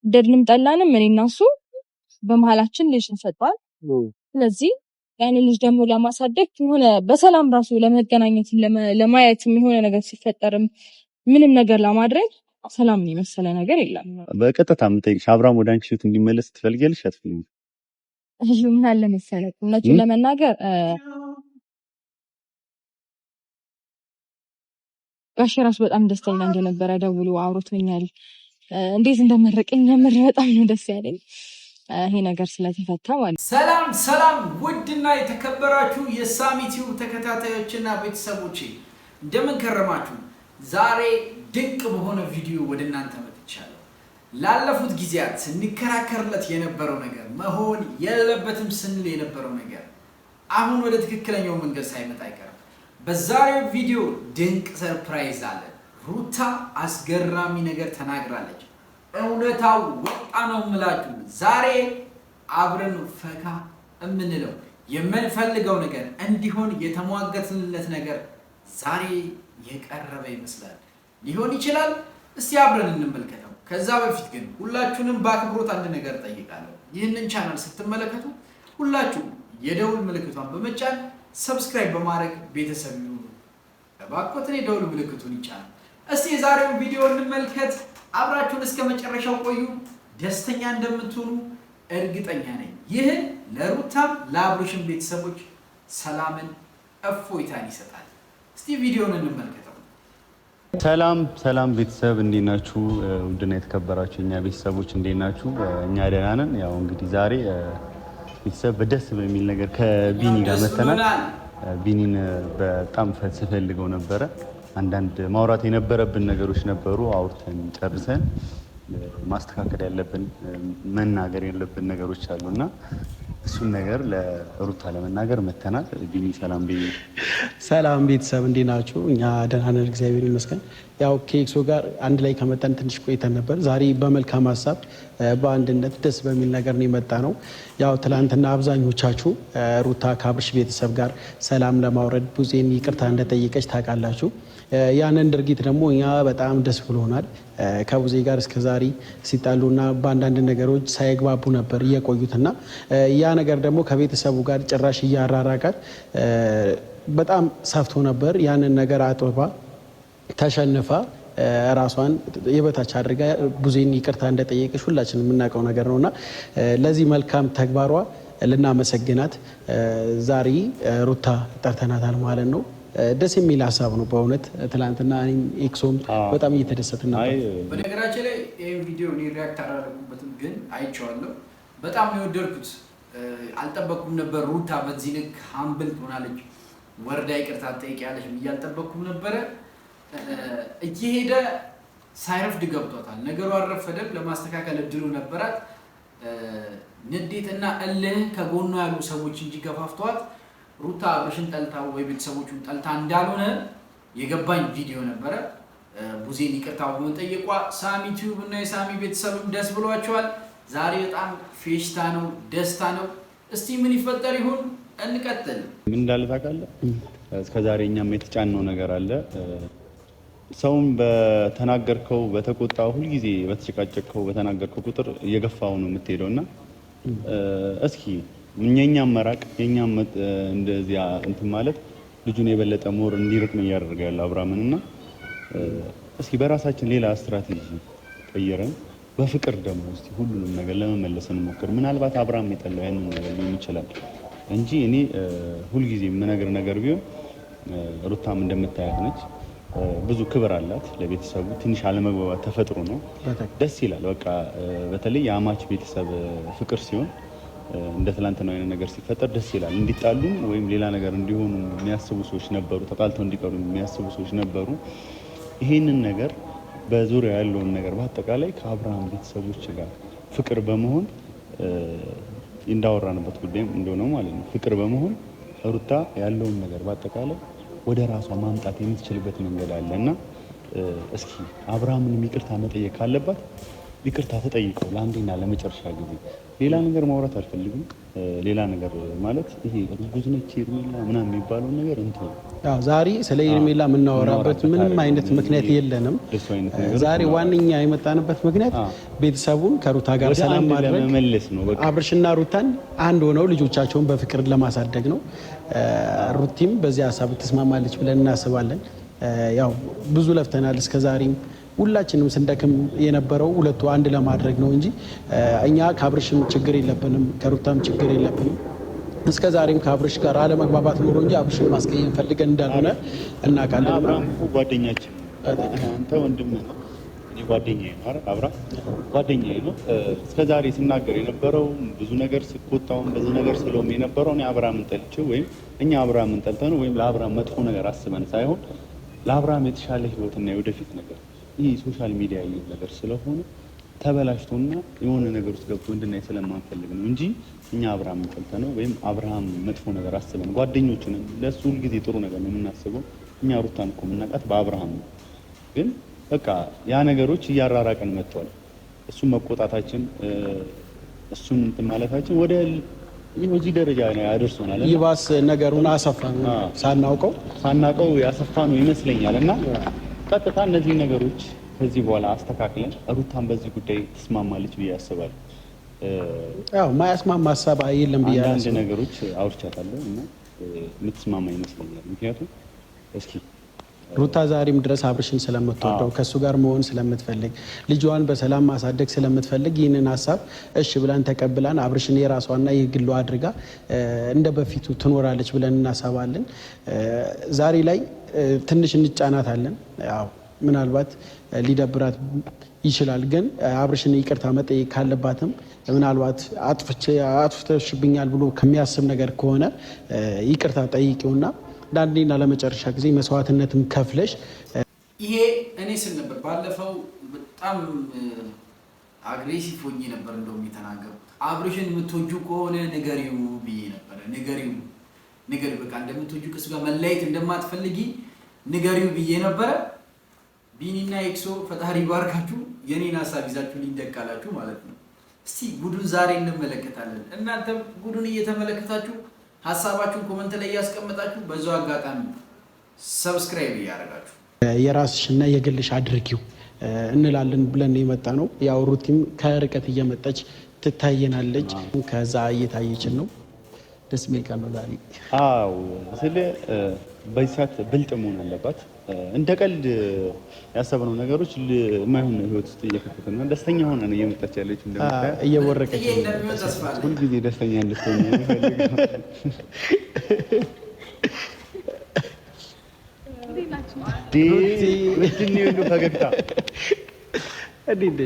ደድንም ጠላንም እኔና እሱ በመሃላችን ልጅ እንፈጥሯል። ስለዚህ ያን ልጅ ደግሞ ለማሳደግ የሆነ በሰላም ራሱ ለመገናኘት ለማየት የሆነ ነገር ሲፈጠርም ምንም ነገር ለማድረግ ሰላም የመሰለ ነገር የለም። በቀጥታ የምጠይቅሽ አብርሃም ወደ አንቺ እንዲመለስ ትፈልጊያለሽ አትፈልጊም? እሺ ምን አለ መሰለህ እውነቱን ለመናገር ጋሽ ራሱ በጣም ደስተኛ እንደነበረ ደውሎ አውርቶኛል። እንዴት እንደመረቀኝ የምር በጣም ነው ደስ ያለኝ ይሄ ነገር ስለተፈታ ማለት። ሰላም ውድና የተከበራችሁ የሳሚ ቲዩብ ተከታታዮችና ቤተሰቦቼ እንደምን ከረማችሁ? ዛሬ ድንቅ በሆነ ቪዲዮ ወደ እናንተ መጥቻለሁ። ላለፉት ጊዜያት ስንከራከርለት የነበረው ነገር መሆን የለበትም ስንል የነበረው ነገር አሁን ወደ ትክክለኛው መንገድ ሳይመጣ አይቀርም። በዛሬው ቪዲዮ ድንቅ ሰርፕራይዝ አለ። ሩታ አስገራሚ ነገር ተናግራለች። እውነታው ወጣ ነው የምላችሁ። ዛሬ አብረን ፈካ የምንለው የምንፈልገው ነገር እንዲሆን የተሟገትንለት ነገር ዛሬ የቀረበ ይመስላል። ሊሆን ይችላል። እስቲ አብረን እንመልከተው። ከዛ በፊት ግን ሁላችሁንም በአክብሮት አንድ ነገር ጠይቃለሁ። ይህንን ቻናል ስትመለከቱ ሁላችሁም የደውል ምልክቷን በመጫን ሰብስክራይብ በማድረግ ቤተሰብ ይሁኑ። እባክዎትን የደውል ምልክቱን ይጫኑ። እስቲ የዛሬውን ቪዲዮ እንመልከት። አብራችሁን እስከ መጨረሻው ቆዩ። ደስተኛ እንደምትሆኑ እርግጠኛ ነኝ። ይህ ለሩታም ለአብርሽም ቤተሰቦች ሰላምን እፎይታን ይሰጣል። እስቲ ቪዲዮውን እንመልከተው። ሰላም ቤተሰብ እንዴት ናችሁ? ውድና የተከበራችሁ እኛ ቤተሰቦች እንዴት ናችሁ? እኛ ደህና ነን። ያው እንግዲህ ዛሬ ቤተሰብ በደስ በሚል ነገር ከቢኒ ጋር መተናል። ቢኒን በጣም ስፈልገው ነበረ። አንዳንድ ማውራት የነበረብን ነገሮች ነበሩ። አውርተን ጨርሰን ማስተካከል ያለብን መናገር ያለብን ነገሮች አሉና እሱን ነገር ለሩታ ለመናገር መተናል። ቢኒ ሰላም ቤተሰብ እንዴት ናችሁ? እኛ ደህና ነን እግዚአብሔር ይመስገን። ያው ከኤክሶ ጋር አንድ ላይ ከመጣን ትንሽ ቆይተን ነበር። ዛሬ በመልካም ሀሳብ በአንድነት ደስ በሚል ነገር ነው የመጣ ነው። ያው ትላንትና አብዛኞቻችሁ ሩታ ከአብርሽ ቤተሰብ ጋር ሰላም ለማውረድ ቡዜን ይቅርታ እንደጠየቀች ታውቃላችሁ። ያንን ድርጊት ደግሞ እኛ በጣም ደስ ብሎናል። ከቡዜ ጋር እስከ ዛሬ ሲጣሉና በአንዳንድ ነገሮች ሳይግባቡ ነበር እየቆዩትና ያ ነገር ደግሞ ከቤተሰቡ ጋር ጭራሽ እያራራቃት በጣም ሰፍቶ ነበር። ያንን ነገር አጥባ ተሸንፋ ራሷን የበታች አድርጋ ቡዜን ይቅርታ እንደጠየቀች ሁላችን የምናውቀው ነገር ነውና ለዚህ መልካም ተግባሯ ልናመሰግናት ዛሬ ሩታ ጠርተናታል ማለት ነው። ደስ የሚል ሀሳብ ነው በእውነት። ትላንትና እኔም ኤክሶም በጣም እየተደሰትን ነበር። በነገራችን ላይ ይሄን ቪዲዮ እኔ ሪያክት አላደረኩበትም፣ ግን አይቼዋለሁ። በጣም ነው የወደድኩት። አልጠበቅኩም ነበር ሩታ በዚህ ልክ ሀምብል ትሆናለች፣ ወርዳ ይቅርታ ትጠይቂያለሽ ብዬ አልጠበቅኩም ነበረ። እየሄደ ሳይረፍድ ገብቷታል። ነገሩ አልረፈደም። ለማስተካከል እድሉ ነበራት። ንዴትና እልህ ከጎኗ ያሉ ሰዎች እንጂ ገፋፍቷት ሩታ አብርሽን ጠልታ ወይ ቤተሰቦቹን ጠልታ እንዳልሆነ የገባኝ ቪዲዮ ነበረ። ቡዜን ይቅርታ በመጠየቋ ሳሚ ቲዩብ እና የሳሚ ቤተሰብም ደስ ብሏቸዋል። ዛሬ በጣም ፌሽታ ነው፣ ደስታ ነው። እስቲ ምን ይፈጠር ይሆን? እንቀጥል። ምን እንዳለ ታውቃለህ? እስከዛሬ እኛም የተጫነው ነገር አለ። ሰውን በተናገርከው በተቆጣው ሁልጊዜ በተጨቃጨቀው በተናገርከው ቁጥር እየገፋው ነው የምትሄደው እና እስኪ የኛም መራቅ የኛም እንደዚያ እንትን ማለት ልጁን የበለጠ ሞር እንዲርቅ ነው እያደረገ ያለው አብርሃምን እና እስኪ በራሳችን ሌላ ስትራቴጂ ቀይረን በፍቅር ደግሞ እስቲ ሁሉንም ነገር ለመመለስ እንሞክር። ምናልባት አብርሃም የጠላው ያንን ነገር ሊሆን ይችላል እንጂ እኔ ሁልጊዜ የምነግር ነገር ቢሆን ሩታም እንደምታያት ነች። ብዙ ክብር አላት ለቤተሰቡ። ትንሽ አለመግባባት ተፈጥሮ ነው። ደስ ይላል። በቃ በተለይ የአማች ቤተሰብ ፍቅር ሲሆን እንደ ትላንትና አይነት ነገር ሲፈጠር ደስ ይላል። እንዲጣሉ ወይም ሌላ ነገር እንዲሆኑ የሚያስቡ ሰዎች ነበሩ፣ ተጣልተው እንዲቀሩ የሚያስቡ ሰዎች ነበሩ። ይሄንን ነገር በዙሪያ ያለውን ነገር በአጠቃላይ ከአብርሃም ቤተሰቦች ጋር ፍቅር በመሆን እንዳወራንበት ጉዳይም እንደሆነ ማለት ነው። ፍቅር በመሆን ሩታ ያለውን ነገር በአጠቃላይ ወደ ራሷ ማምጣት የምትችልበት መንገድ አለና እስኪ አብርሃምን ይቅርታ መጠየቅ ካለባት ይቅርታ ተጠይቀው ለአንዴና ለመጨረሻ ጊዜ ሌላ ነገር ማውራት አልፈልግም። ሌላ ነገር ማለት ይሄ እርጉዝ ነች ሄርሜላ ምናምን የሚባለው ነገር እንትን ዛሬ ስለ ሄርሜላ የምናወራበት ምንም አይነት ምክንያት የለንም። ዛሬ ዋነኛ የመጣንበት ምክንያት ቤተሰቡን ከሩታ ጋር ሰላም ማድረግ ለመመለስ ነው። አብርሽና ሩታን አንድ ሆነው ልጆቻቸውን በፍቅር ለማሳደግ ነው። ሩቲም በዚህ ሀሳብ ትስማማለች ብለን እናስባለን። ያው ብዙ ለፍተናል እስከዛሬም ሁላችንም ስንደክም የነበረው ሁለቱ አንድ ለማድረግ ነው እንጂ እኛ ከአብርሽም ችግር የለብንም፣ ከሩታም ችግር የለብንም። እስከ ዛሬም ከአብርሽ ጋር አለመግባባት ኖሮ እንጂ አብርሽን ማስቀየም ፈልገን እንዳልሆነ እናውቃለን። አብርሃም ጓደኛችን፣ አንተ ወንድም ነህ፣ እኔ ጓደኛዬ ነው አይደል? አብርሃም ጓደኛዬ ነው። እስከ ዛሬ ስናገር የነበረው ብዙ ነገር ስቆጣውን ብዙ ነገር ስለውም የነበረው እኔ አብርሃምን ጠልቼው ወይም እኛ አብርሃምን ጠልተን ወይም ለአብርሃም መጥፎ ነገር አስበን ሳይሆን ለአብርሃም የተሻለ ህይወትና የወደፊት ነገር ይህ ሶሻል ሚዲያ ያለው ነገር ስለሆነ ተበላሽቶና የሆነ ነገር ውስጥ ገብቶ እንድናይ ስለማንፈልግ ነው እንጂ እኛ አብርሃምን ጠልተነው ወይም አብርሃም መጥፎ ነገር አስበን ጓደኞቹን ለሱ ሁሉ ጊዜ ጥሩ ነገር ነው የምናስበው። እኛ ሩታን እኮ የምናውቃት በአብርሃም ነው። ግን በቃ ያ ነገሮች እያራራቀን መጥቷል። እሱን መቆጣታችን እሱን እንትን ማለታችን ወደ እዚህ ደረጃ ነው ያደርሶናል። ይባስ ነገሩን አሰፋን ሳናውቀው ያሰፋ ነው ይመስለኛል። እና ቀጥታ እነዚህ ነገሮች ከዚህ በኋላ አስተካክለን ሩታን በዚህ ጉዳይ ትስማማለች ብዬ አስባለሁ። ማያስማማ ሀሳብ የለም ብዬ አንዳንድ ነገሮች አውርቻታለሁ እና የምትስማማ ይመስለኛል። ምክንያቱም እስኪ ሩታ ዛሬም ድረስ አብርሽን ስለምትወደው ከሱ ጋር መሆን ስለምትፈልግ ልጇን በሰላም ማሳደግ ስለምትፈልግ ይህንን ሀሳብ እሺ ብላን ተቀብላን አብርሽን የራሷና የግሏ አድርጋ እንደ በፊቱ ትኖራለች ብለን እናሳባለን። ዛሬ ላይ ትንሽ እንጫናታለን። ያው ምናልባት ሊደብራት ይችላል። ግን አብርሽን ይቅርታ መጠየቅ ካለባትም ምናልባት አጥፍተሽብኛል ብሎ ከሚያስብ ነገር ከሆነ ይቅርታ ጠይቂውና ለአንዴና ለመጨረሻ ጊዜ መስዋዕትነትም ከፍለሽ ይሄ እኔ ስል ነበር። ባለፈው በጣም አግሬሲቭ ሆኜ ነበር እንደውም የተናገሩት። አብርሽን የምትወጁ ከሆነ ንገሪው ብዬ ነበረ። ንገሪው በቃ እንደምትወጁ ከሱ ጋር መለየት እንደማትፈልጊ ንገሪው ብዬ ነበረ። ቢኒና ኤክሶ ፈጣሪ ባርካችሁ የኔን ሀሳብ ይዛችሁ ሊደቃላችሁ ማለት ነው። እስቲ ጉዱን ዛሬ እንመለከታለን። እናንተም ጉዱን እየተመለከታችሁ ሀሳባችሁን ኮመንት ላይ ያስቀምጣችሁ። በዛው አጋጣሚ ሰብስክራይብ እያደረጋችሁ የራስሽና የግልሽ አድርጊው እንላለን ብለን የመጣ ነው። ያው ሩቲም ከርቀት እየመጣች ትታየናለች። ከዛ እየታየችን ነው። ደስ የሚል ቀን ነው ዛሬ። አዎ ስለ በይሳት ብልጥ መሆን አለባት። እንደ ቀልድ ያሰብነው ነገሮች የማይሆን ህይወት ውስጥ እየከተተና ደስተኛ ሆና ነው እየመጣች ያለችው። እንደምታውቁ እየወረቀች ሁሉ ጊዜ ደስተኛ እንድትሆን ነው የምፈልገው። ምንድን ነው ፈገግታ? እንዴት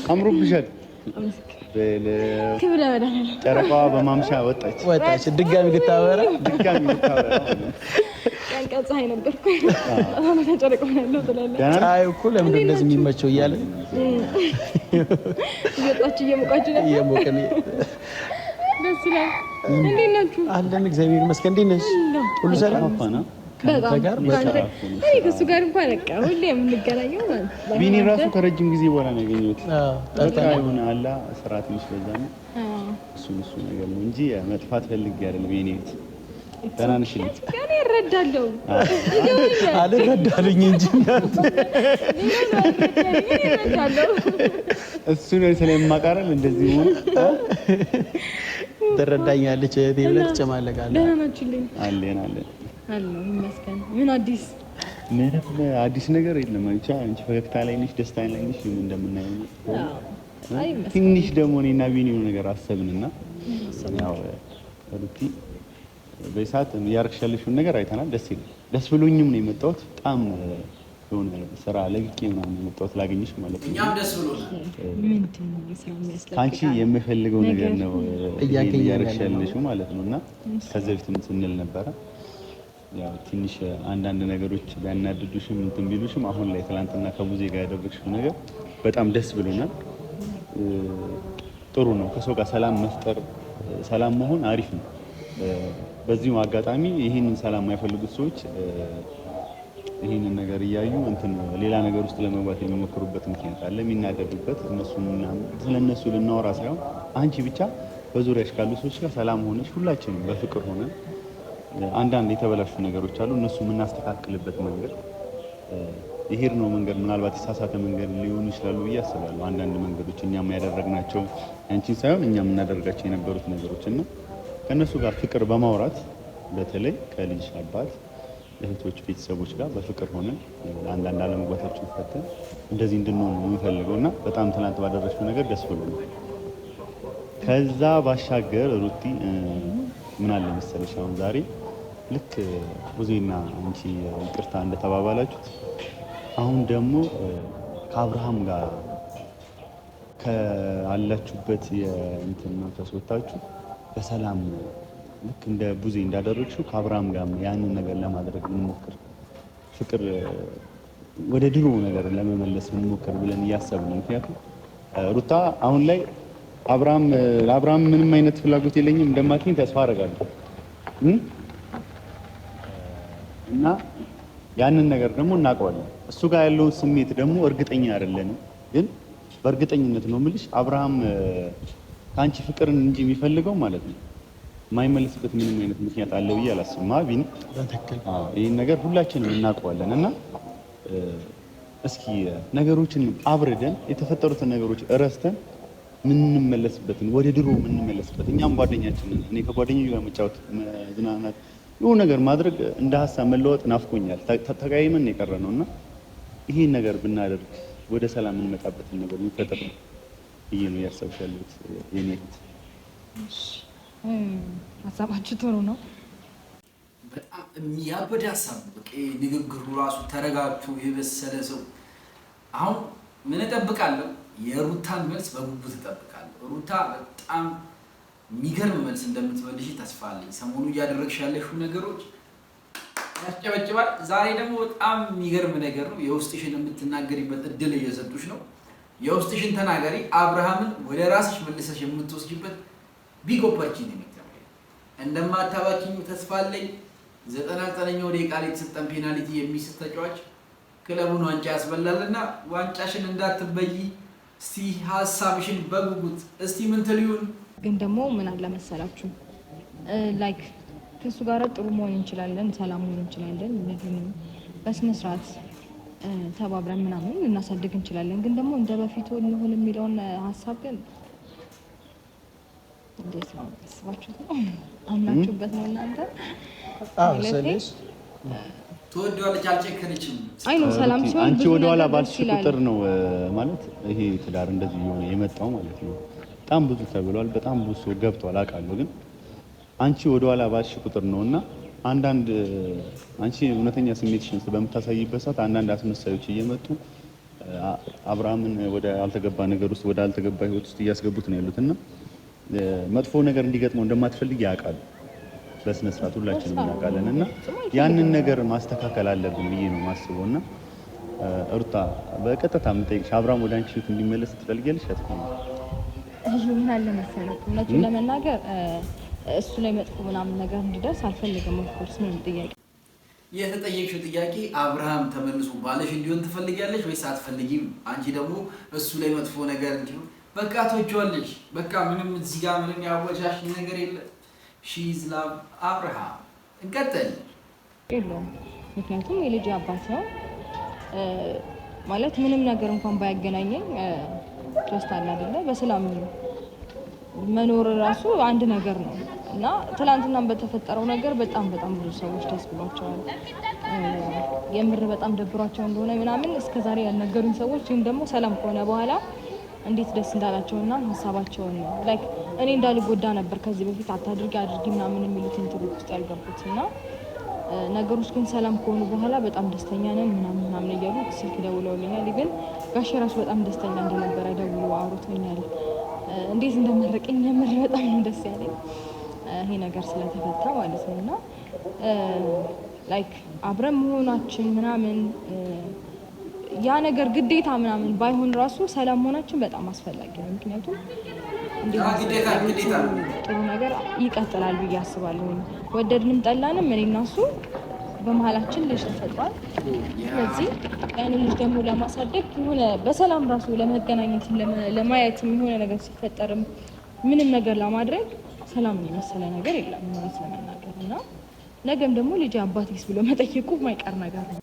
አምሮብሻል። ጨረቃዋ በማምሻ ወጣች። ድጋሚ ልታበራ ፀሐይ ነበርኩ ተጨረቀ ያለው ትላለች። ፀሐይ እኮ ለምንድን እንደዚህ የሚመቸው እያለ እየወጣችሁ እየሞቃችሁ ነበር። እየሞቀን ደስ ይላል። እንዴት ናችሁ? አለን እግዚአብሔር ይመስገን። እንዴት ነሽ? ሁሉ ሰላም? እኔ ከእሱ ጋር እንኳን በቃ ሁሌ የምንገናኘው ማለት ነው። ቢኒ ራሱ ከረጅም ጊዜ በኋላ ነው ያገኘሁት። የሆነ አላ ስራ ትንሽ በዛ ነው እሱ ነገር ነው እንጂ መጥፋት ፈልጌ አይደለም። የኔ ደህና ነሽ? እኔ እረዳለሁ አልረዳልኝ እንጂ እሱ ነው ስለማቃረል እንደዚህ ሆነ ትረዳኛለች ብለህ ትጨማለቃለህ። ደህና ናችሁልኝ? አለን ይመስገን። ምን አዲስ ነገር የለም። ብቻ አንቺ ፈገግታ ላይ ነሽ፣ ደስታ ላይ ነሽ። እንደምናየው ትንሽ ደግሞ እኔና ቢኒ የሆነ ነገር አሰብንና ያው ሩቲ በሰዓት እያደረግሽ ያለሽውን ነገር አይተናል። ደስ ይላል። ደስ ብሎኝም ነው የመጣሁት። በጣም የሆነ ስራ ለቅቄ ምናምን የመጣሁት ላገኝሽ ማለት ነው። እኛም ደስ ብሎናል። ከአንቺ የምፈልገው ነገር ነው እያደረግሽ ያለሽው ማለት ነው። እና ከዚህ በፊትም ስንል ነበረ ያው ትንሽ አንዳንድ ነገሮች ቢያናድዱሽም እንትን ቢሉሽም አሁን ላይ ትናንትና ከሙዜ ጋር ያደረግሽው ነገር በጣም ደስ ብሎናል። ጥሩ ነው። ከሰው ጋር ሰላም መፍጠር ሰላም መሆን አሪፍ ነው። በዚሁ አጋጣሚ ይህንን ሰላም የማይፈልጉት ሰዎች ይህንን ነገር እያዩ ሌላ ነገር ውስጥ ለመግባት የሚሞክሩበት ምክንያት አለ፣ የሚናደዱበት። ስለነሱ ልናወራ ሳይሆን አንቺ ብቻ በዙሪያሽ ካሉ ሰዎች ጋር ሰላም ሆነሽ ሁላችንም በፍቅር ሆነ አንዳንድ የተበላሹ ነገሮች አሉ፣ እነሱ የምናስተካክልበት መንገድ የሄድነው መንገድ ምናልባት የተሳሳተ መንገድ ሊሆኑ ይችላሉ ብዬ አስባለሁ። አንዳንድ መንገዶች እኛም ያደረግናቸው ያንቺን ሳይሆን እኛም የምናደርጋቸው የነበሩት ነገሮች እና ከእነሱ ጋር ፍቅር በማውራት በተለይ ከልጅ አባት እህቶች፣ ቤተሰቦች ጋር በፍቅር ሆነን አንዳንድ አለመግባባቶችን ፈተን እንደዚህ እንድንሆን ነው የምፈልገው እና በጣም ትናንት ባደረግሽው ነገር ደስ ብሎኛል። ከዛ ባሻገር ሩቲ ምን አለ መሰለሽ አሁን ዛሬ ልክ ሙዚና አንቺ ይቅርታ እንደተባባላችሁት አሁን ደግሞ ከአብርሃም ጋር ካላችሁበት የእንትን መንፈስ ወጣችሁ በሰላም ልክ እንደ ቡዜ እንዳደረግሽው ከአብርሃም ጋር ያንን ነገር ለማድረግ እንሞክር፣ ፍቅር ወደ ድሮ ነገር ለመመለስ እንሞክር ብለን እያሰብን። ምክንያቱም ሩታ አሁን ላይ ለአብርሃም ምንም አይነት ፍላጎት የለኝም እንደማትኝ ተስፋ አደርጋለሁ እና ያንን ነገር ደግሞ እናውቀዋለን። እሱ ጋር ያለውን ስሜት ደግሞ እርግጠኛ አይደለንም፣ ግን በእርግጠኝነት ነው የምልሽ አብርሃም ከአንቺ ፍቅርን እንጂ የሚፈልገው ማለት ነው የማይመለስበት ምንም አይነት ምክንያት አለ ብዬ አላስብም። ቢኒ ይህን ነገር ሁላችንም እናውቀዋለን እና እስኪ ነገሮችን አብርደን የተፈጠሩትን ነገሮች እረስተን ምንመለስበትን ወደ ድሮ ምንመለስበት እኛም ጓደኛችንን እኔ ከጓደኞች ጋር መጫወት፣ መዝናናት፣ የሆነ ነገር ማድረግ እንደ ሀሳብ መለወጥ ናፍቆኛል። ተቀያይመን የቀረ ነው እና ይሄን ነገር ብናደርግ ወደ ሰላም የምንመጣበትን ነገር የሚፈጠር ነው ብዬ ነው ያሰብሽ ያለሁት የኔ እህት። ሀሳባችሁ ጥሩ ነው። በጣም የሚያበድ ሀሳብ በቃ ንግግሩ ራሱ ተረጋግቶ የበሰለ ሰው። አሁን ምን እጠብቃለሁ? የሩታን መልስ በጉጉት እጠብቃለሁ። ሩታ በጣም የሚገርም መልስ እንደምትመልሽ ተስፋ አለኝ። ሰሞኑ እያደረግሽ ያለሽው ነገሮች ያስጨበጭባል። ዛሬ ደግሞ በጣም የሚገርም ነገር ነው። የውስጥሽን የምትናገሪበት እድል እየሰጡሽ ነው። የውስጥሽን ተናገሪ። አብርሃምን ወደ ራስሽ መልሰሽ የምትወስጂበት ቢግ ኦፖርቹኒቲ እንደማታባኪኙ ተስፋ አለኝ። 99ኛው ደቂቃ ላይ የተሰጠን ፔናልቲ የሚስት ተጫዋች ክለቡን ዋንጫ ያስበላልና ዋንጫሽን እንዳትበይ። እስቲ ሀሳብሽን በጉጉት እስቲ ምን ትልዩን። ግን ደግሞ ምን አለ መሰላችሁ ላይክ ከሱ ጋር ጥሩ መሆን እንችላለን፣ ሰላም መሆን እንችላለን፣ ልጁንም በስነ ስርዓት ተባብረን ምናምን እናሳድግ እንችላለን። ግን ደግሞ እንደ በፊቱ እንሆን የሚለውን ሀሳብ ግን እንዴት ነው አስባችሁት ነው? አምናችሁበት ነው እናንተ? ስለዚህ ትወደዋለች አልጨከነችም። አይ ነው ሰላም ሲሆን አንቺ ወደ ኋላ ባልሽ ቁጥር ነው ማለት ይሄ ትዳር እንደዚህ የሆነ የመጣው ማለት ነው። በጣም ብዙ ተብሏል፣ በጣም ብዙ ሰው ገብቷል አውቃለሁ። ግን አንቺ ወደ ኋላ ባልሽ ቁጥር ነውና አንዳንድ አንቺ እውነተኛ ስሜትሽን በምታሳይበት ሰዓት አንዳንድ አስመሳዮች እየመጡ አብርሃምን ወደ አልተገባ ነገር ውስጥ ወደ አልተገባ ህይወት ውስጥ እያስገቡት ነው ያሉትና መጥፎ ነገር እንዲገጥመው እንደማትፈልግ ያውቃሉ። በስነ ስርዓት ሁላችንም እናውቃለን እና ያንን ነገር ማስተካከል አለብን ብዬ ነው የማስበው። እና ሩታ በቀጥታ የምጠይቅሽ አብርሃም ወደ አንቺ ህይወት እንዲመለስ ትፈልጊያለሽ? ምን አለ መሰለህ እውነቱን ለመናገር እሱ ላይ መጥፎ ምናምን ነገር እንዲደርስ አልፈልግም። ኦፍኮርስ ምን ጥያቄ የተጠየቅሽው ጥያቄ አብርሃም ተመልሶ ባለሽ እንዲሆን ትፈልጊያለሽ ወይስ አትፈልጊም? አንቺ ደግሞ እሱ ላይ መጥፎ ነገር እንዲሆን በቃ ትወጂዋለሽ። በቃ ምንም እዚህ ጋር ምንም ያወጃሽ ነገር የለም። ሺዝ ላቭ አብርሃም። እንቀጥል። የለውም ምክንያቱም የልጅ አባት ነው ማለት ምንም ነገር እንኳን ባያገናኘኝ ጀስት አለ አይደለ በሰላም መኖር ራሱ አንድ ነገር ነው እና ትላንትናም በተፈጠረው ነገር በጣም ብዙ ሰዎች ደስ ብሏቸዋል። የምር በጣም ደብሯቸው እንደሆነ ምናምን እስከዛሬ ያልነገሩኝ ሰዎች ግን ደግሞ ሰላም ከሆነ በኋላ እንዴት ደስ እንዳላቸውና ሀሳባቸውን ላይክ እኔ እንዳልጎዳ ነበር ከዚህ በፊት አታድርጊ አድርጊ ምናምን የሚሉት ኢንተርቪው ውስጥ ያልገቡት እና ነገሮች ግን ሰላም ከሆኑ በኋላ በጣም ደስተኛ ነን ምናምን እያሉ ስልክ ደውለውልኛል። ግን ጋሼ ራሱ በጣም ደስተኛ እንደነበረ ደውሎ አውርቶኛል። እንዴት እንደመረቀኝ የምር በጣም ነው ደስ ያለኝ ይሄ ነገር ስለተፈታ ማለት ነው። እና ላይክ አብረን መሆናችን ምናምን ያ ነገር ግዴታ ምናምን ባይሆን ራሱ ሰላም መሆናችን በጣም አስፈላጊ ነው። ምክንያቱም ጥሩ ነገር ይቀጥላል ብዬ አስባለሁ። ወደድንም ጠላንም እኔና እሱ በመሀላችን ልጅ ተፈጥሯል። ስለዚህ ያንን ልጅ ደግሞ ለማሳደግ የሆነ በሰላም ራሱ ለመገናኘት ለማየት የሆነ ነገር ሲፈጠርም ምንም ነገር ለማድረግ ሰላም የመሰለ ነገር የለም ማለት ለመናገር እና ነገም ደግሞ ልጅ አባቴስ ብሎ መጠየቁ የማይቀር ነገር ነው።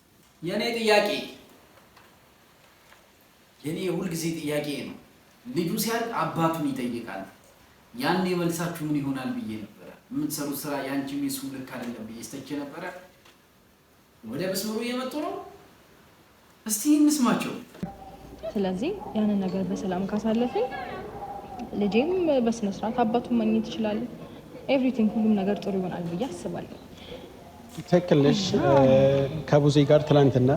የኔ ሁልጊዜ ጥያቄ ነው። ልጁ ሲያድግ አባቱን ይጠይቃል። ያን የመልሳችሁ ምን ይሆናል ብዬ ነበረ። የምትሰሩት ስራ ያንቺም የሱም ልክ አይደለም ብዬ ስተቼ ነበረ። ወደ መስመሩ እየመጡ ነው። እስቲ እንስማቸው። ስለዚህ ያንን ነገር በሰላም ካሳለፍን ልጄም በስነ ስርዓት አባቱን ማግኘት ይችላል። ኤቭሪቲንግ ሁሉም ነገር ጥሩ ይሆናል ብዬ አስባለሁ። ትክክል ነሽ። ከቡዜ ጋር ትላንትና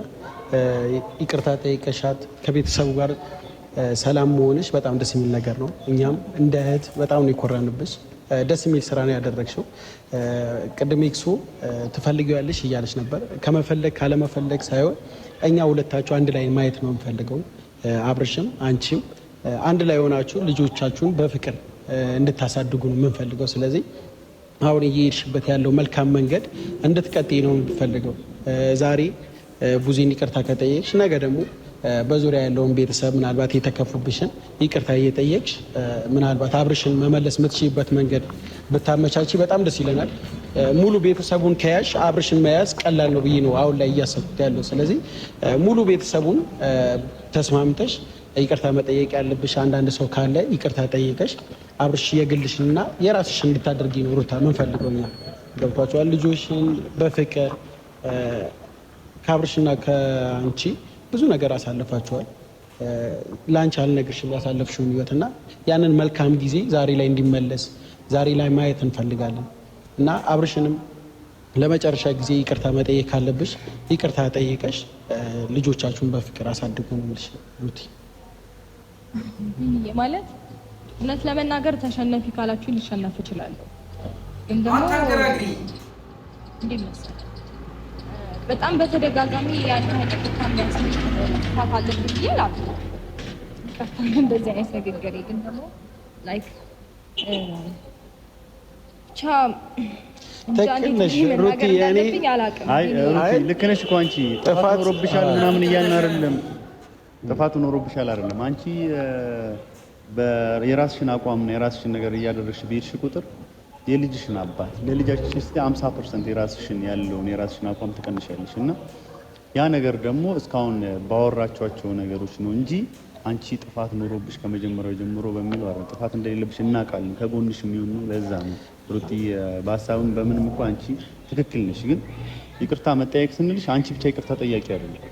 ይቅርታ ጠይቀሻት ከቤተሰቡ ጋር ሰላም መሆንሽ በጣም ደስ የሚል ነገር ነው። እኛም እንደ እህት በጣም ነው የኮራንብሽ። ደስ የሚል ስራ ነው ያደረግሽው። ቅድም ኤክሶ ትፈልጊዋለሽ እያለች ነበር። ከመፈለግ ካለመፈለግ ሳይሆን እኛ ሁለታችሁ አንድ ላይ ማየት ነው የምፈልገው። አብርሽም አንቺም አንድ ላይ ሆናችሁ ልጆቻችሁን በፍቅር እንድታሳድጉ ነው የምንፈልገው። ስለዚህ አሁን እየሄድሽበት ያለው መልካም መንገድ እንድትቀጥይ ነው የምፈልገው። ዛሬ ቡዜን ይቅርታ ከጠየቅሽ ነገ ደግሞ በዙሪያ ያለውን ቤተሰብ ምናልባት የተከፉብሽን ይቅርታ እየጠየቅሽ ምናልባት አብርሽን መመለስ የምትችይበት መንገድ ብታመቻቺ በጣም ደስ ይለናል። ሙሉ ቤተሰቡን ከያሽ አብርሽን መያዝ ቀላል ነው ብዬ ነው አሁን ላይ እያሰብኩት ያለው። ስለዚህ ሙሉ ቤተሰቡን ተስማምተሽ ይቅርታ መጠየቅ ያለብሽ አንዳንድ ሰው ካለ ይቅርታ ጠይቀሽ አብርሽ የግልሽንና የራስሽን እንድታደርጊ ነው ሩታ ምንፈልገው እኛ። ገብቷችኋል? ልጆችን በፍቅር ከአብርሽና ከአንቺ ብዙ ነገር አሳልፋችኋል። ለአንቺ አልነግርሽም ያሳለፍሽውን ህይወትና ያንን መልካም ጊዜ ዛሬ ላይ እንዲመለስ ዛሬ ላይ ማየት እንፈልጋለን እና አብርሽንም ለመጨረሻ ጊዜ ይቅርታ መጠየቅ ካለብሽ ይቅርታ ጠይቀሽ ልጆቻችሁን በፍቅር አሳድጉ ነው የምልሽ ሩቲ። ማለት እውነት ለመናገር ተሸነፊ ካላችሁ ሊሸነፍ እችላለሁ፣ ግን ደግሞ በጣም በተደጋጋሚ ያን አይነት ካሚያስነሽ ጥፋት አለብኝ ብዬ እላለሁ። እንደዚህ አይነት ንግግር ግን ደግሞ ላይክ ትክክል ነሽ ሩቲ። ልክ ነሽ እኮ አንቺ ጥፋት ኖሮብሻል ምናምን እያልን አይደለም። ጥፋቱ ኖሮብሻል አይደለም። አንቺ የራስሽን አቋምና የራስሽን ነገር እያደረግሽ በሄድሽ ቁጥር የልጅሽን አባት ለልጃችሽ እስቲ 50% የራስሽን ያለውን የራስሽን አቋም ትቀንሻለሽ እና ያ ነገር ደግሞ እስካሁን ባወራቿቸው ነገሮች ነው እንጂ አንቺ ጥፋት ኖሮብሽ ከመጀመሪያው ጀምሮ በሚለው አይደል። ጥፋት እንደሌለብሽ እናውቃለን። ከጎንሽ የሚሆኑ ለዛ ነው ሩቲ። በሀሳብም በምንም እኮ አንቺ ትክክል ነሽ። ግን ይቅርታ መጠየቅ ስንልሽ አንቺ ብቻ ይቅርታ ጠያቂ አይደለም።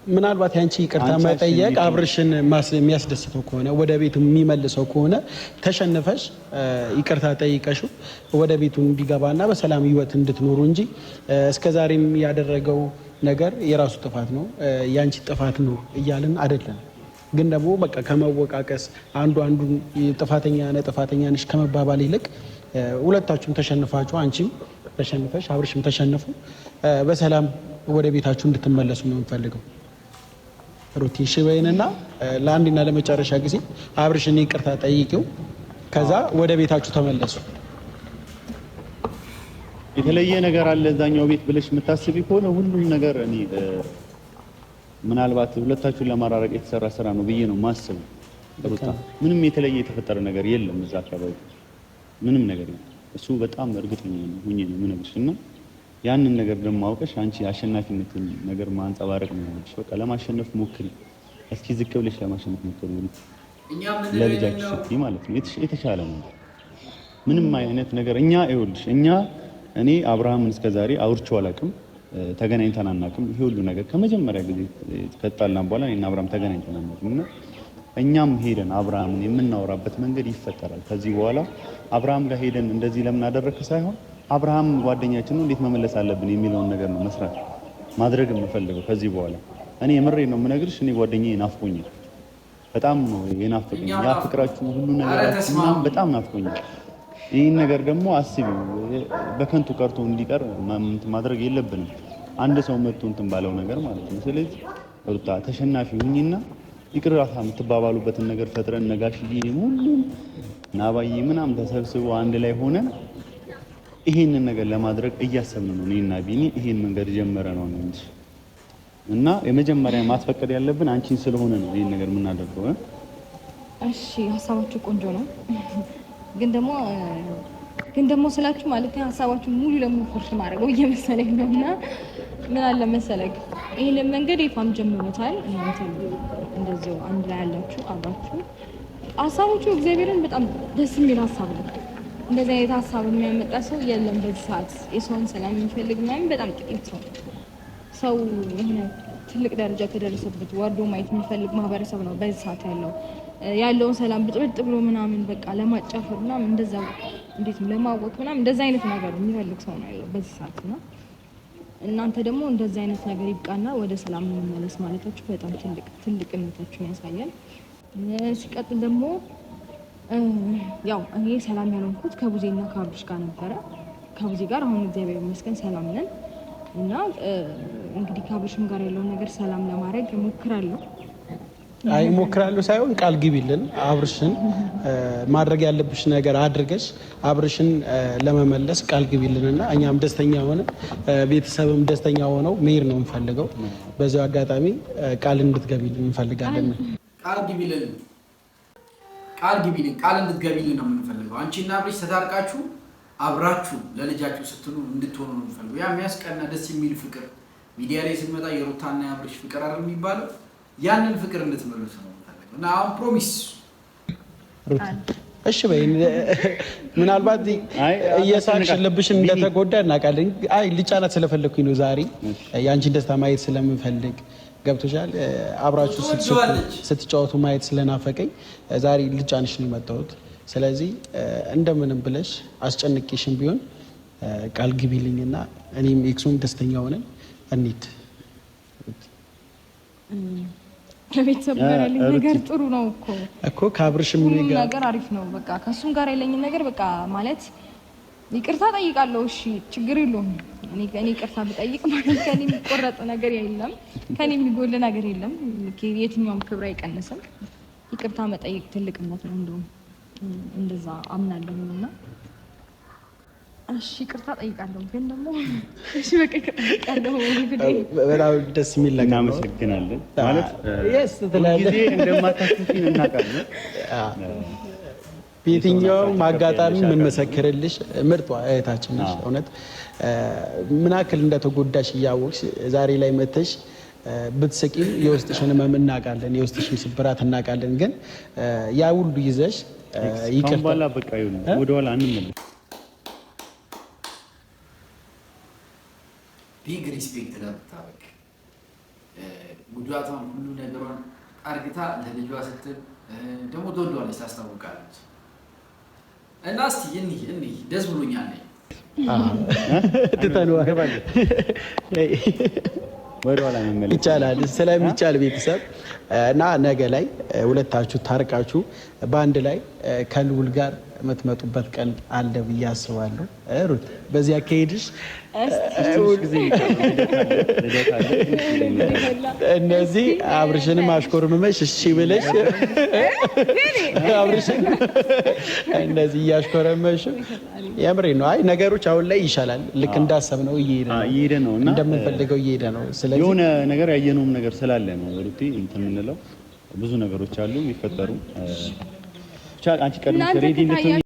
ምናልባት ያንቺ ይቅርታ መጠየቅ አብርሽን የሚያስደስተው ከሆነ ወደ ቤቱ የሚመልሰው ከሆነ ተሸንፈሽ ይቅርታ ጠይቀሽው ወደ ቤቱ እንዲገባና በሰላም ህይወት እንድትኖሩ እንጂ እስከዛሬም ያደረገው ነገር የራሱ ጥፋት ነው ያንቺ ጥፋት ነው እያልን አይደለም። ግን ደግሞ በቃ ከመወቃቀስ አንዱን ጥፋተኛ ነሽ ከመባባል ይልቅ ሁለታችሁም ተሸንፋችሁ አንቺም ተሸንፈሽ አብርሽም ተሸንፉ በሰላም ወደ ቤታችሁ እንድትመለሱ ነው የምንፈልገው። ሩቲ ሽበይንና ለአንድና ለመጨረሻ ጊዜ አብርሽን ይቅርታ ጠይቂው፣ ከዛ ወደ ቤታችሁ ተመለሱ። የተለየ ነገር አለ እዛኛው ቤት ብለሽ የምታስቢ ከሆነ ሁሉም ነገር እኔ ምናልባት ሁለታችሁን ለማራረቅ የተሰራ ስራ ነው ብዬ ነው ማስበው። ሩታ ምንም የተለየ የተፈጠረ ነገር የለም እዛ አካባቢ ምንም ነገር የለም። እሱ በጣም እርግጠኛ ነው ሁኜ ነው የምነግርሽ እና ያንን ነገር ደግሞ አውቀሽ አንቺ አሸናፊነትን ነገር ማንጸባረቅ ነው ያለሽ። በቃ ለማሸነፍ ሞክሪ፣ እስኪ ዝቅ ብለሽ ለማሸነፍ ሞክሪ። ለልጃችሁ ስትይ ማለት ነው የተሻለ ነው። ምንም አይነት ነገር እኔ አብርሃምን እስከዛሬ አውርቼው አላውቅም፣ ተገናኝተን አናውቅም። ይሄ ሁሉ ነገር ከመጀመሪያ ጊዜ ከጣላን በኋላ እኔና አብርሃም ተገናኝተን አናውቅም እና እኛም ሄደን አብርሃምን የምናወራበት መንገድ ይፈጠራል። ከዚህ በኋላ አብርሃም ጋር ሄደን እንደዚህ ለምን አደረክ ሳይሆን አብርሃም ጓደኛችን ነው እንዴት መመለስ አለብን የሚለውን ነገር ነው መስራት ማድረግ የምፈልገው። ከዚህ በኋላ እኔ የምሬን ነው የምነግርሽ፣ እኔ ጓደኛዬ ናፍቆኛል፣ በጣም ነው የናፈቀኝ። ያ ፍቅራችሁ ሁሉ ነገራችሁ በጣም ናፍቆኛል። ይህን ነገር ደግሞ አስቢው፣ በከንቱ ቀርቶ እንዲቀር ማድረግ የለብንም። አንድ ሰው መጥቶ እንትን ባለው ነገር ማለት ነው። ስለዚህ ሩታ ተሸናፊ ሁኚና ይቅርታ የምትባባሉበትን ነገር ፈጥረን ነጋሽዬ ሁሉም ናባዬ ምናምን ተሰብስቦ አንድ ላይ ሆነን ይሄንን ነገር ለማድረግ እያሰብን ነው። እኔና ቢኒ ይሄን መንገድ ጀመረ ነው እንጂ እና የመጀመሪያ ማስፈቀድ ያለብን አንቺን ስለሆነ ነው ይሄን ነገር የምናደርገው። እሺ ሀሳባችሁ ቆንጆ ነው፣ ግን ደግሞ ስላችሁ ማለት ሀሳባችሁ ሙሉ ለሙሉ ፎርስ ማድረገው እየመሰለኝ ነው። እና ምን አለ መሰለክ ይሄንን መንገድ ይፋም ጀምሮታል። እናንተ እንደዚሁ አንድ ላይ ያላችሁ አብራችሁ ሀሳቦቹ እግዚአብሔርን በጣም ደስ የሚል ሀሳብ ነው። እንደዚህ አይነት ሀሳብ የሚያመጣ ሰው የለም በዚህ ሰዓት። የሰውን ሰላም የሚፈልግ ምናምን በጣም ጥቂት ሰው የሆነ ትልቅ ደረጃ ከደረሰበት ወርዶ ማየት የሚፈልግ ማህበረሰብ ነው በዚህ ሰዓት ያለውን ሰላም ብጥብጥ ብሎ ምናምን በቃ ለማጫፈር ምናምን እንደዛ እንዴት ነው ለማወቅ ምናምን እንደዛ አይነት ነገር የሚፈልግ ሰው ነው ያለው በዚህ ሰዓት ነው። እናንተ ደግሞ እንደዛ አይነት ነገር ይብቃና ወደ ሰላም እንመለስ ማለታችሁ በጣም ትልቅነታችሁን ያሳያል። ሲቀጥል ደግሞ ያው እኔ ሰላም ያልሆንኩት ከቡዜና ከአብርሽ ጋር ነበረ። ከቡዜ ጋር አሁን እግዚአብሔር ይመስገን ሰላም ነን እና እንግዲህ ከአብርሽም ጋር ያለውን ነገር ሰላም ለማድረግ እሞክራለሁ። አይ እሞክራለሁ ሳይሆን ቃል ግቢልን አብርሽን ማድረግ ያለብሽ ነገር አድርገሽ አብርሽን ለመመለስ ቃል ግቢልንና እኛም ደስተኛ ሆነ ቤተሰብም ደስተኛ ሆነው መሄድ ነው የምፈልገው። በዚያው አጋጣሚ ቃል እንድትገቢልን እንፈልጋለን። ቃል ግቢልን ቃል እንድትገቢልን ነው የምንፈልገው። አንቺና አብርሽ ተታርቃችሁ አብራችሁ ለልጃችሁ ስትሉ እንድትሆኑ ነው የምንፈልገው። ያ የሚያስቀና ደስ የሚል ፍቅር ሚዲያ ላይ ስንመጣ የሩታና የአብርሽ ፍቅር አይደል የሚባለው? ያንን ፍቅር እንድትመልሱ ነው የምንፈልገው። እና አሁን ፕሮሚስ እሺ በይ። ምናልባት እየሳቅሽ ልብሽን እንደተጎዳ እናውቃለን። አይ ልጫናት ስለፈለኩኝ ነው ዛሬ የአንቺን ደስታ ማየት ስለምንፈልግ ገብቶሻል። አብራችሁ ስትጫወቱ ማየት ስለናፈቀኝ ዛሬ ልጫንሽ ነው የመጣሁት። ስለዚህ እንደምንም ብለሽ አስጨንቄሽም ቢሆን ቃል ግቢልኝና እኔም ኤክሱም ደስተኛ ሆነን እንሂድ። ከቤተሰብ ጋር ያለኝ ነገር ጥሩ ነው እኮ ከአብርሽም ነገር አሪፍ ነው። በቃ ከሱም ጋር ያለኝ ነገር በቃ ማለት ይቅርታ ጠይቃለሁ። እሺ ችግር የለውም። እኔ ይቅርታ ብጠይቅ ማለት ከኔ የሚቆረጥ ነገር የለም፣ ከኔ የሚጎል ነገር የለም። የትኛውም ክብር አይቀንስም። ይቅርታ መጠየቅ ትልቅነት ነው። እንደውም እንደዛ አምናለሁና እሺ ይቅርታ ጠይቃለሁ። ግን ደግሞ እሺ በቃ ጠይቃለሁ። በጣም ደስ የሚል ነገር ነው። እናመሰግናለን ማለት ጊዜ እንደማታስፊን እናውቃለን። በየትኛውም አጋጣሚ የምንመሰክርልሽ ምርጧ እህታችን ነሽ። እውነት ምን ያክል እንደተጎዳሽ እያወቅሽ ዛሬ ላይ መተሽ ብትስቂም የውስጥሽን ህመም እናውቃለን፣ የውስጥሽን ስብራት እናውቃለን። ግን ያ ሁሉ ይዘሽ ይቅርታ ባላ በቃ ይሁን ወደኋላ አንመለስ። ቢግ ሪስፔክት ለምታበቅ ጉዳቷን ሁሉ ነገሯን አርግታ ለልጇ ስትል ደግሞ ትወደዋለች፣ ታስታውቃለች። እና እስቲ እንሂድ ደስ ብሎኛል። ይቻላል ስለሚቻል ቤተሰብ እና ነገ ላይ ሁለታችሁ ታርቃችሁ በአንድ ላይ ከልውል ጋር የምትመጡበት ቀን አለ ብዬ አስባለሁ። ሩት በዚህ አካሄድሽ እነዚህ አብርሽንም አሽኮርምመሽ እሺ ብለሽ አብርሽን እነዚህ እያሽኮረመሽ የምሬ ነው። አይ ነገሮች አሁን ላይ ይሻላል። ልክ እንዳሰብነው እየሄደ ነው እና እንደምንፈልገው እየሄደ ነው። ስለዚህ የሆነ ነገር ያየነውም ነገር ስላለ ነው ሩቲ እንትን የምንለው ብዙ ነገሮች አሉ የሚፈጠሩ። አንቺ ቀድመሽ ሬዲ እንድትሆኚ